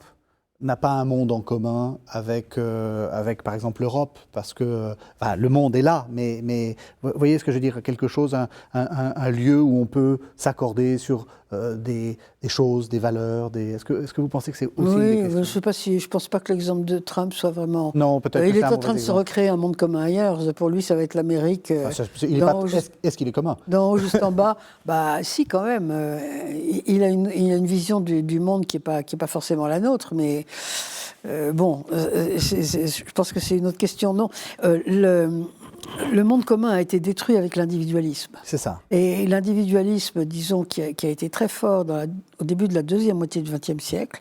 Speaker 1: n'a pas un monde en commun avec par exemple l'Europe, parce que le monde est là, mais vous voyez ce que je veux dire, quelque chose, un lieu où on peut s'accorder sur des choses, des valeurs est-ce que vous pensez que c'est aussi
Speaker 3: Oui,
Speaker 1: des questions?
Speaker 3: je ne pense pas que l'exemple de Trump soit vraiment...
Speaker 1: Non, peut-être que
Speaker 3: il
Speaker 1: c'est
Speaker 3: est
Speaker 1: un
Speaker 3: en train de
Speaker 1: mauvais
Speaker 3: se
Speaker 1: exemple.
Speaker 3: recréer un monde commun ailleurs. Pour lui, ça va être l'Amérique.
Speaker 1: Est-ce qu'il est commun?
Speaker 3: Non, juste en bas. Bah, si, quand même. Il a une vision du monde qui est pas forcément la nôtre, mais je pense que c'est une autre question. Non, le monde commun a été détruit avec l'individualisme.
Speaker 1: C'est ça.
Speaker 3: Et l'individualisme, disons, qui a été très fort au début de la deuxième moitié du XXe siècle,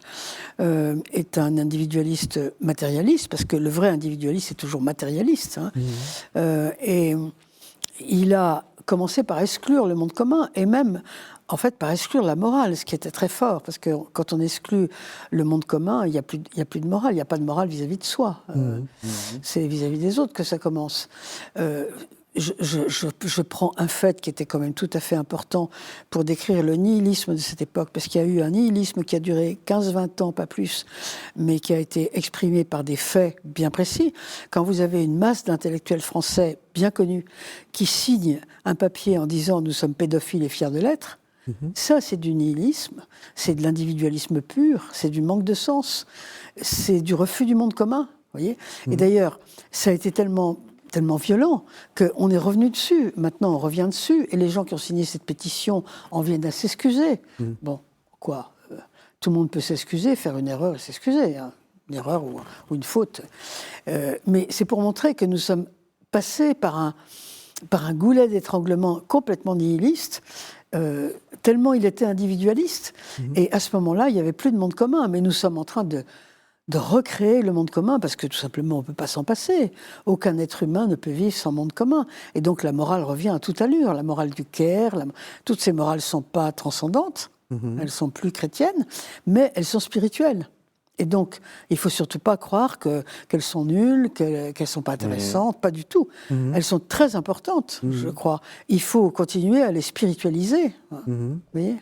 Speaker 3: est un individualiste matérialiste, parce que le vrai individualiste est toujours matérialiste. Hein. Et il a commencé par exclure le monde commun, et même, en fait, par exclure la morale, ce qui était très fort, parce que quand on exclut le monde commun, il n'y a plus de morale, il n'y a pas de morale vis-à-vis de soi. C'est vis-à-vis des autres que ça commence. Je prends un fait qui était quand même tout à fait important pour décrire le nihilisme de cette époque, parce qu'il y a eu un nihilisme qui a duré 15-20 ans, pas plus, mais qui a été exprimé par des faits bien précis. Quand vous avez une masse d'intellectuels français bien connus qui signent un papier en disant « nous sommes pédophiles et fiers de l'être », ça, c'est du nihilisme, c'est de l'individualisme pur, c'est du manque de sens, c'est du refus du monde commun, voyez. Et d'ailleurs, ça a été tellement violent qu'on est revenu dessus. Maintenant, on revient dessus, et les gens qui ont signé cette pétition en viennent à s'excuser. Bon, quoi tout le monde peut s'excuser, faire une erreur et s'excuser, hein. Une erreur ou une faute. Mais c'est pour montrer que nous sommes passés par un goulet d'étranglement complètement nihiliste, tellement il était individualiste. Et à ce moment-là, il n'y avait plus de monde commun. Mais nous sommes en train de recréer le monde commun, parce que tout simplement, on ne peut pas s'en passer. Aucun être humain ne peut vivre sans monde commun. Et donc la morale revient à toute allure. La morale du Caire, toutes ces morales ne sont pas transcendantes, elles sont plus chrétiennes, mais elles sont spirituelles. Et donc, il ne faut surtout pas croire qu'elles sont nulles, qu'elles ne sont pas intéressantes, pas du tout. Elles sont très importantes, je crois. Il faut continuer à les spiritualiser. Vous voyez ?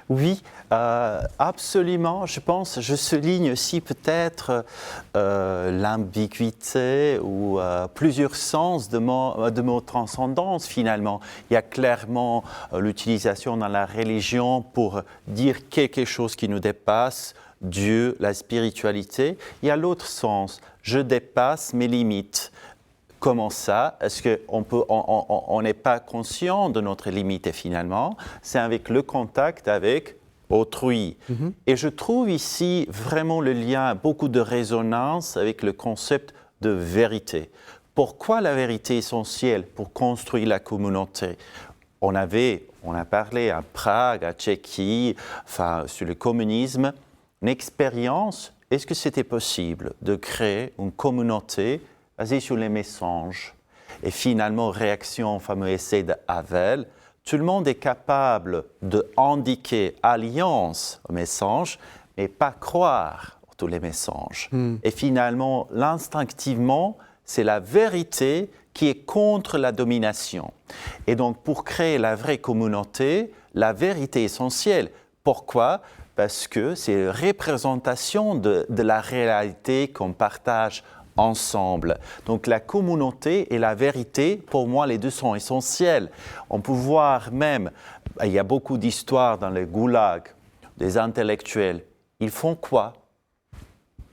Speaker 2: Oui, absolument. Je souligne aussi peut-être l'ambiguïté ou plusieurs sens de mot transcendance finalement. Il y a clairement l'utilisation dans la religion pour dire quelque chose qui nous dépasse, Dieu, la spiritualité. Il y a l'autre sens, je dépasse mes limites. Comment ça? Est-ce qu'on n'est pas conscient de notre limite? Et finalement, c'est avec le contact avec autrui. Et je trouve ici vraiment le lien, beaucoup de résonance avec le concept de vérité. Pourquoi la vérité essentielle pour construire la communauté? On a parlé à Prague, à Tchéquie, sur le communisme, une expérience. Est-ce que c'était possible de créer une communauté basé sur les messages? Et finalement, réaction au fameux essai de Havel, tout le monde est capable d'indiquer alliance aux messages, mais pas croire à tous les messages. Et finalement, instinctivement, c'est la vérité qui est contre la domination. Et donc, pour créer la vraie communauté, la vérité est essentielle. Pourquoi? Parce que c'est une représentation de la réalité qu'on partage ensemble. Donc la communauté et la vérité, pour moi, les deux sont essentiels. On peut voir même, il y a beaucoup d'histoires dans les goulags, des intellectuels. Ils font quoi?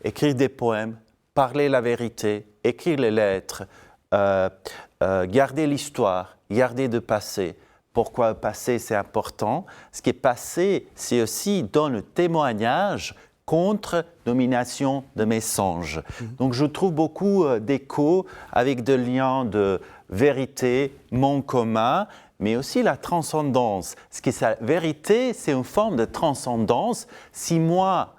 Speaker 2: Écrire des poèmes, parler la vérité, écrire les lettres, garder l'histoire, garder le passé. Pourquoi le passé, c'est important? Ce qui est passé, c'est aussi dans le témoignage contre domination de messages. Donc je trouve beaucoup d'échos avec des liens de vérité, monde commun, mais aussi la transcendance. Ce qui est la vérité, c'est une forme de transcendance. Si moi,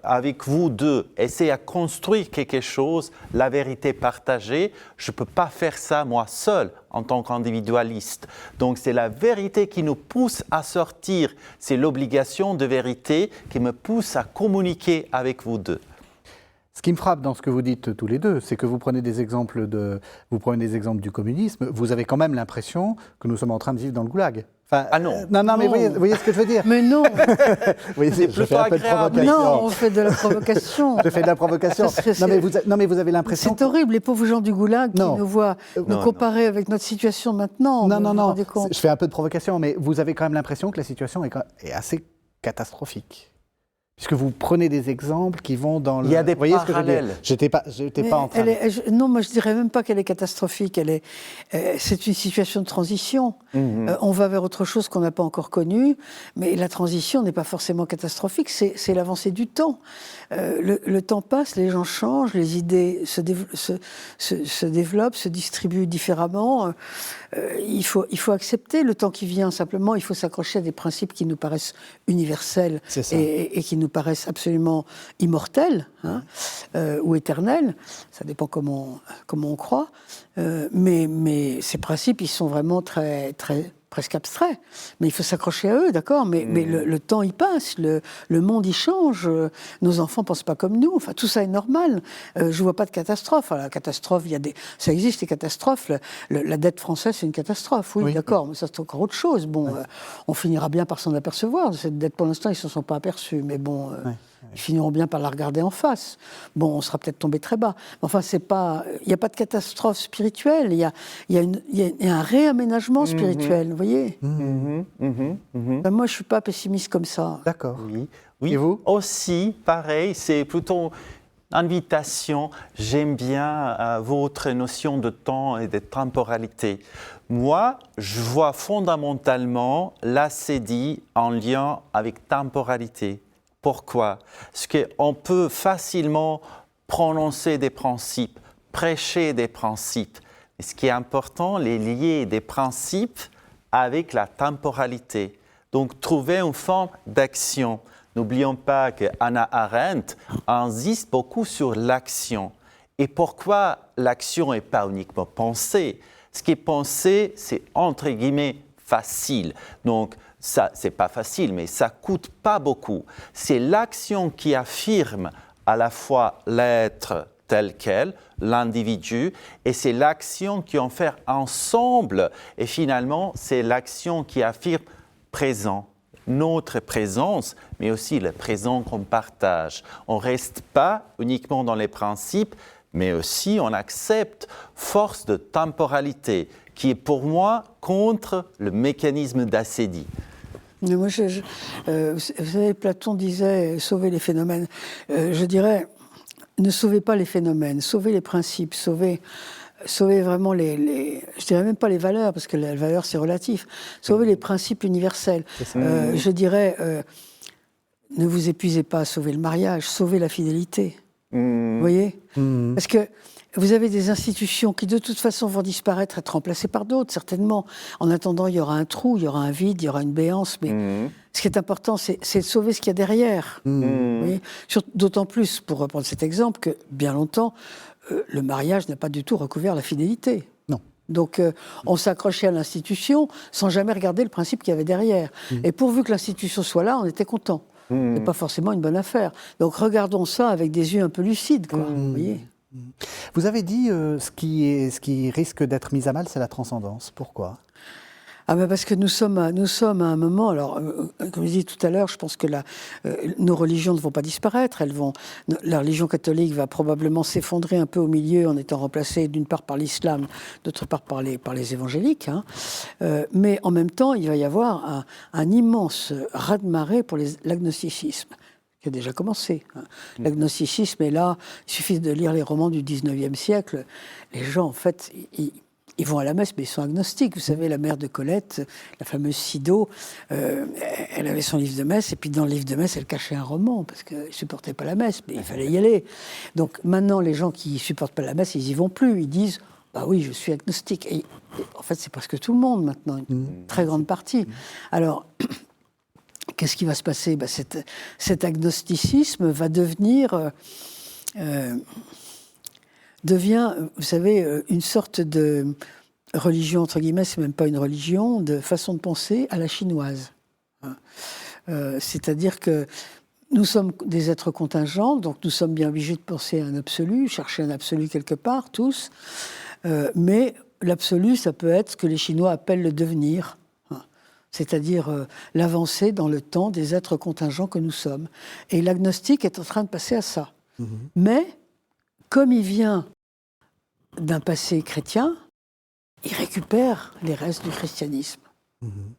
Speaker 2: avec vous deux, essayer à construire quelque chose, la vérité partagée, je ne peux pas faire ça moi seul en tant qu'individualiste. Donc c'est la vérité qui nous pousse à sortir, c'est l'obligation de vérité qui me pousse à communiquer avec vous deux.
Speaker 1: Ce qui me frappe dans ce que vous dites tous les deux, c'est que vous prenez des exemples du communisme, vous avez quand même l'impression que nous sommes en train de vivre dans le goulag. Enfin,
Speaker 2: Ah non.
Speaker 1: Non, mais vous voyez ce que je veux dire.
Speaker 3: Mais non,
Speaker 1: Je fais un peu de
Speaker 2: agréable.
Speaker 1: provocation.
Speaker 3: non, on fait de la provocation.
Speaker 1: Je fais de la provocation. Non, mais vous avez l'impression...
Speaker 3: C'est horrible, les pauvres gens du goulag qui
Speaker 1: Non.
Speaker 3: nous voient nous comparer avec notre situation maintenant.
Speaker 1: Non,
Speaker 3: vous
Speaker 1: non,
Speaker 3: vous
Speaker 1: non,
Speaker 3: rendez compte?
Speaker 1: je fais un peu de provocation, mais vous avez quand même l'impression que la situation est assez catastrophique. Puisque vous prenez des exemples qui vont dans le...
Speaker 2: Il y a des
Speaker 1: vous voyez ce que je veux dire?
Speaker 2: parallèles.
Speaker 1: J'étais pas en train de...
Speaker 3: Non, moi je dirais même pas qu'elle est catastrophique. C'est une situation de transition. On va vers autre chose qu'on n'a pas encore connu, mais la transition n'est pas forcément catastrophique. C'est l'avancée du temps. Le temps passe, les gens changent, les idées se développent, se distribuent différemment. Il faut accepter le temps qui vient. Simplement, il faut s'accrocher à des principes qui nous paraissent universels et qui nous paraissent absolument immortels, ou éternels. Ça dépend comment on croit. Mais ces principes, ils sont vraiment presque abstraits. Mais il faut s'accrocher à eux, d'accord? Mais le temps, il passe, le monde, il change. Nos enfants ne pensent pas comme nous. Enfin, tout ça est normal. Je ne vois pas de catastrophe. Alors, la catastrophe, ça existe, les catastrophes. La dette française, c'est une catastrophe, oui. D'accord, mais ça, c'est encore autre chose. Bon, on finira bien par s'en apercevoir. Cette dette, pour l'instant, ils ne s'en sont pas aperçus. Mais bon... Ils finiront bien par la regarder en face. Bon, on sera peut-être tombé très bas. Mais enfin, il n'y a pas de catastrophe spirituelle. Il y a un réaménagement spirituel, vous voyez. Ben, moi, je ne suis pas pessimiste comme ça.
Speaker 1: D'accord.
Speaker 2: Oui.
Speaker 1: Et vous?
Speaker 2: Aussi, pareil, c'est plutôt invitation. J'aime bien votre notion de temps et de temporalité. Moi, je vois fondamentalement l'ascédie en lien avec temporalité. Pourquoi? Parce qu'on peut facilement prononcer des principes, prêcher des principes. Mais ce qui est important, les lier des principes avec la temporalité. Donc, trouver une forme d'action. N'oublions pas que Hannah Arendt insiste beaucoup sur l'action. Et pourquoi l'action n'est pas uniquement pensée? Ce qui est pensé, c'est entre guillemets facile. Donc, ça, c'est pas facile, mais ça coûte pas beaucoup. C'est l'action qui affirme à la fois l'être tel quel, l'individu, et c'est l'action qui en fait ensemble. Et finalement, c'est l'action qui affirme présent, notre présence, mais aussi le présent qu'on partage. On reste pas uniquement dans les principes, mais aussi on accepte force de temporalité, qui est pour moi contre le mécanisme d'ascédie.
Speaker 3: Mais moi, vous savez, Platon disait « sauver les phénomènes ». Je dirais, ne sauvez pas les phénomènes, sauvez les principes, sauvez vraiment je dirais même pas les valeurs, parce que la valeur, c'est relatif. Sauvez les principes universels. Je dirais, ne vous épuisez pas à sauver le mariage, sauvez la fidélité. Vous voyez? Parce que vous avez des institutions qui, de toute façon, vont disparaître, être remplacées par d'autres, certainement. En attendant, il y aura un trou, il y aura un vide, il y aura une béance. Mais ce qui est important, c'est de sauver ce qu'il y a derrière. Vous voyez? D'autant plus, pour reprendre cet exemple, que bien longtemps, le mariage n'a pas du tout recouvert la fidélité.
Speaker 1: Non.
Speaker 3: Donc, on s'accrochait à l'institution sans jamais regarder le principe qu'il y avait derrière. Et pourvu que l'institution soit là, on était content. C'est pas forcément une bonne affaire. Donc, regardons ça avec des yeux un peu lucides, quoi. Vous voyez?
Speaker 1: Vous avez dit ce qui risque d'être mis à mal, c'est la transcendance. Pourquoi?
Speaker 3: Ah ben parce que nous sommes à un moment, alors comme je disais tout à l'heure, je pense que nos religions ne vont pas disparaître, la religion catholique va probablement s'effondrer un peu au milieu en étant remplacée d'une part par l'islam, d'autre part par les évangéliques, mais en même temps il va y avoir un immense raz-de-marée pour l'agnosticisme, qui a déjà commencé. L'agnosticisme est là, il suffit de lire les romans du 19e siècle, les gens en fait... Ils vont à la messe, mais ils sont agnostiques. Vous savez, la mère de Colette, la fameuse Sido, elle avait son livre de messe, et puis dans le livre de messe, elle cachait un roman, parce qu'elle ne supportait pas la messe, mais il fallait y aller. Donc maintenant, les gens qui ne supportent pas la messe, ils n'y vont plus. Ils disent, bah oui, je suis agnostique. Et en fait, c'est presque tout le monde maintenant, une très grande partie. Alors, qu'est-ce qui va se passer? Cet agnosticisme va devient, vous savez, une sorte de religion, entre guillemets, c'est même pas une religion, de façon de penser à la chinoise. C'est-à-dire que nous sommes des êtres contingents, donc nous sommes bien obligés de penser à un absolu, chercher un absolu quelque part, tous. Mais l'absolu, ça peut être ce que les Chinois appellent le devenir, hein, c'est-à-dire l'avancée dans le temps des êtres contingents que nous sommes. Et l'agnostique est en train de passer à ça. Mais, comme il vient d'un passé chrétien, il récupère les restes du christianisme.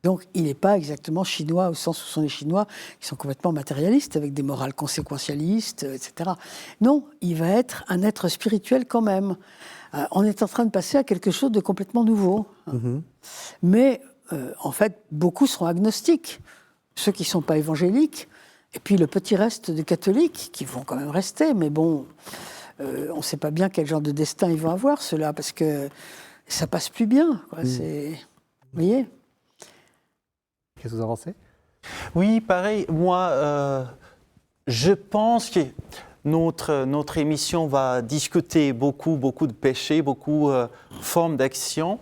Speaker 3: Donc, il n'est pas exactement chinois au sens où sont les Chinois qui sont complètement matérialistes, avec des morales conséquentialistes, etc. Non, il va être un être spirituel quand même. On est en train de passer à quelque chose de complètement nouveau. Mais, en fait, beaucoup seront agnostiques. Ceux qui ne sont pas évangéliques, et puis le petit reste de catholiques, qui vont quand même rester, mais bon, on ne sait pas bien quel genre de destin ils vont avoir, ceux-là, parce que ça passe plus bien, quoi. Vous voyez ?
Speaker 1: Qu'est-ce que vous en pensez ?
Speaker 2: Oui, pareil. Moi, je pense que notre émission va discuter beaucoup de péchés, beaucoup de formes d'action.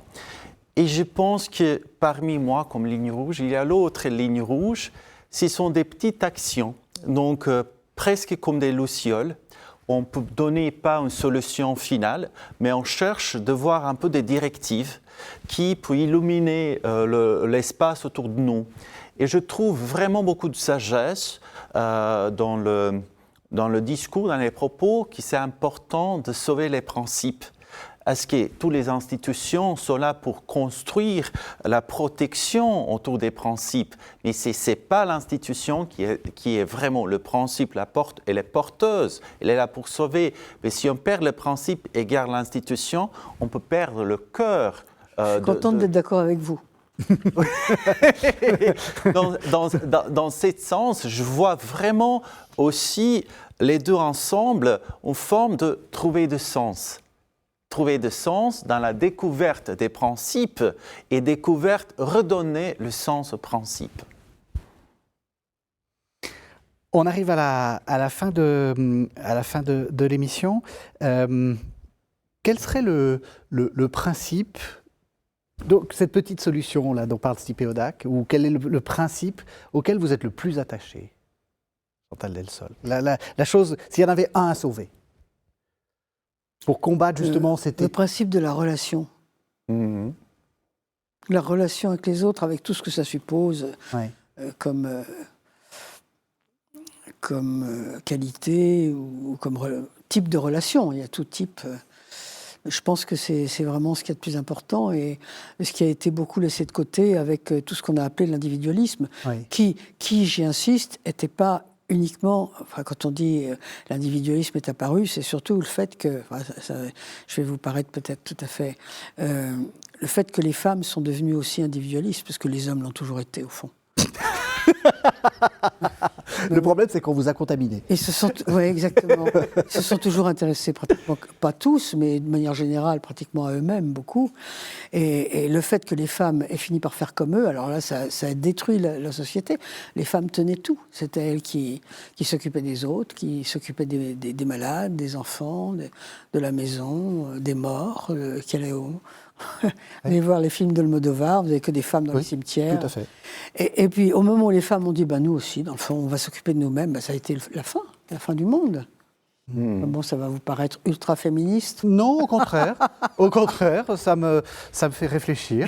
Speaker 2: Et je pense que parmi moi, comme ligne rouge, il y a l'autre ligne rouge. Ce sont des petites actions, donc presque comme des lucioles. On ne peut donner pas une solution finale, mais on cherche de voir un peu des directives qui peuvent illuminer l'espace autour de nous. Et je trouve vraiment beaucoup de sagesse dans le discours, dans les propos, que c'est important de sauver les principes. Est-ce que toutes les institutions sont là pour construire la protection autour des principes? Mais ce n'est pas l'institution qui est vraiment le principe, elle est porteuse, elle est là pour sauver. Mais si on perd le principe et garde l'institution, on peut perdre le cœur.
Speaker 3: Je suis contente d'être d'accord avec vous.
Speaker 2: Dans ce sens, je vois vraiment aussi les deux ensemble en forme de trouver du sens. Trouver du sens dans la découverte des principes et redonner le sens aux principes.
Speaker 1: On arrive à la fin de l'émission. Quel serait le principe, donc cette petite solution là dont parle Stipe Hodak, ou quel est le principe auquel vous êtes le plus attaché, Chantal Delsol? La chose, s'il y en avait un à sauver, pour combattre justement
Speaker 3: le principe de la relation. La relation avec les autres, avec tout ce que ça suppose, comme qualité ou comme type de relation. Il y a tout type. Je pense que c'est vraiment ce qui est le plus important et ce qui a été beaucoup laissé de côté avec tout ce qu'on a appelé l'individualisme, qui j'y insiste, n'était pas uniquement, quand on dit l'individualisme est apparu, c'est surtout le fait que, je vais vous paraître peut-être tout à fait, le fait que les femmes sont devenues aussi individualistes, parce que les hommes l'ont toujours été au fond.
Speaker 1: Le problème, c'est qu'on vous a contaminé.
Speaker 3: Oui, exactement. Ils se sont toujours intéressés, pratiquement, pas tous, mais de manière générale, pratiquement à eux-mêmes, beaucoup. Et le fait que les femmes aient fini par faire comme eux, alors là, ça a détruit la société. Les femmes tenaient tout. C'était elles qui s'occupaient des autres, qui s'occupaient des malades, des enfants, de la maison, des morts, qui allaient allez voir les films d'Almodovar, vous n'avez que des femmes dans les cimetières.
Speaker 1: Tout à fait.
Speaker 3: Et puis, au moment où les femmes ont dit, nous aussi, dans le fond, on va s'occuper de nous-mêmes, ça a été la fin du monde. Bon, ça va vous paraître ultra féministe?
Speaker 1: Non, au contraire. Au contraire, ça me fait réfléchir.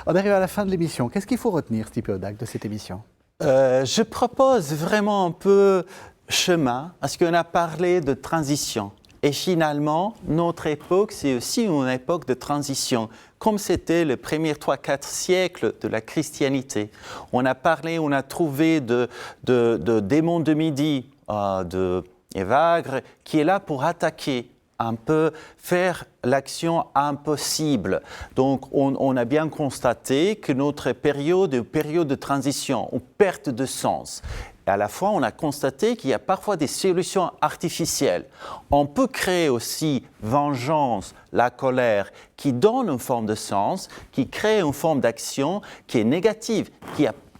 Speaker 1: On arrive à la fin de l'émission. Qu'est-ce qu'il faut retenir, Stipe Hodak, de cette émission?
Speaker 2: Je propose vraiment un peu chemin, parce qu'on a parlé de transition. Et finalement, notre époque, c'est aussi une époque de transition, comme c'était les premiers 3-4 siècles de la christianité. On a trouvé de démons de midi, de Évagre, qui est là pour attaquer un peu, faire l'action impossible. Donc, on a bien constaté que notre période est une période de transition, ou perte de sens. Et à la fois, on a constaté qu'il y a parfois des solutions artificielles. On peut créer aussi vengeance, la colère, qui donne une forme de sens, qui crée une forme d'action qui est négative,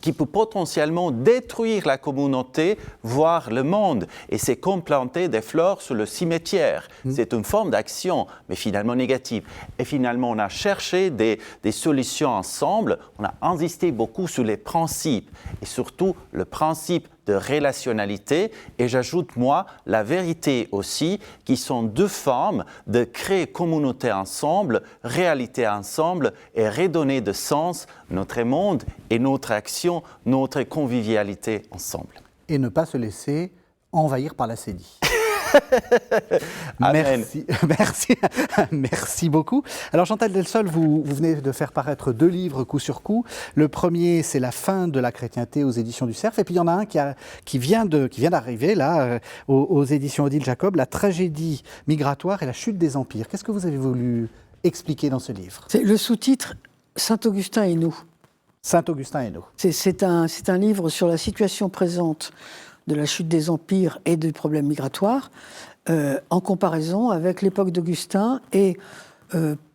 Speaker 2: qui peut potentiellement détruire la communauté, voire le monde. Et c'est comme planter des fleurs sur le cimetière. C'est une forme d'action, mais finalement négative. Et finalement, on a cherché des solutions ensemble. On a insisté beaucoup sur les principes, et surtout le principe de relationnalité, et j'ajoute, moi, la vérité aussi, qui sont deux formes de créer communauté ensemble, réalité ensemble, et redonner de sens à notre monde et notre action, notre convivialité ensemble.
Speaker 1: Et ne pas se laisser envahir par la sédie.
Speaker 2: Amen.
Speaker 1: Merci beaucoup. Alors Chantal Delsol, vous venez de faire paraître 2 livres coup sur coup. Le premier, c'est La fin de la chrétienté aux éditions du Cerf. Et puis il y en a un qui vient d'arriver là, aux éditions Odile Jacob, La tragédie migratoire et la chute des empires. Qu'est-ce que vous avez voulu expliquer dans ce livre?
Speaker 3: C'est le sous-titre Saint-Augustin et nous.
Speaker 1: Saint-Augustin et nous.
Speaker 3: C'est un livre sur la situation présente de la chute des empires et des problèmes migratoires, en comparaison avec l'époque d'Augustin et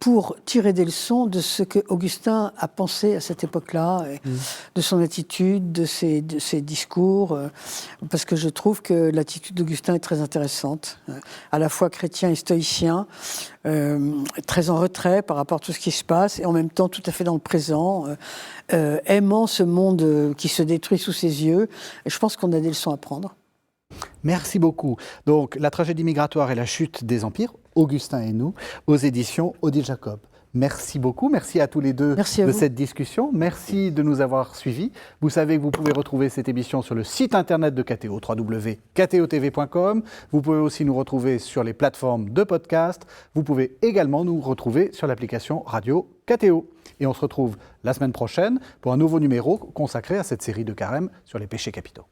Speaker 3: pour tirer des leçons de ce que Augustin a pensé à cette époque-là, de son attitude, de ses discours, parce que je trouve que l'attitude d'Augustin est très intéressante, à la fois chrétien et stoïcien, très en retrait par rapport à tout ce qui se passe, et en même temps tout à fait dans le présent, aimant ce monde qui se détruit sous ses yeux. Et je pense qu'on a des leçons à prendre.
Speaker 1: Merci beaucoup. Donc, La tragédie migratoire et la chute des empires, Augustin et nous, aux éditions Odile Jacob. Merci beaucoup. Merci à tous les deux de cette discussion. Merci de nous avoir suivis. Vous savez que vous pouvez retrouver cette émission sur le site internet de KTO, www.ktotv.com. Vous pouvez aussi nous retrouver sur les plateformes de podcast. Vous pouvez également nous retrouver sur l'application radio KTO. Et on se retrouve la semaine prochaine pour un nouveau numéro consacré à cette série de carême sur les péchés capitaux.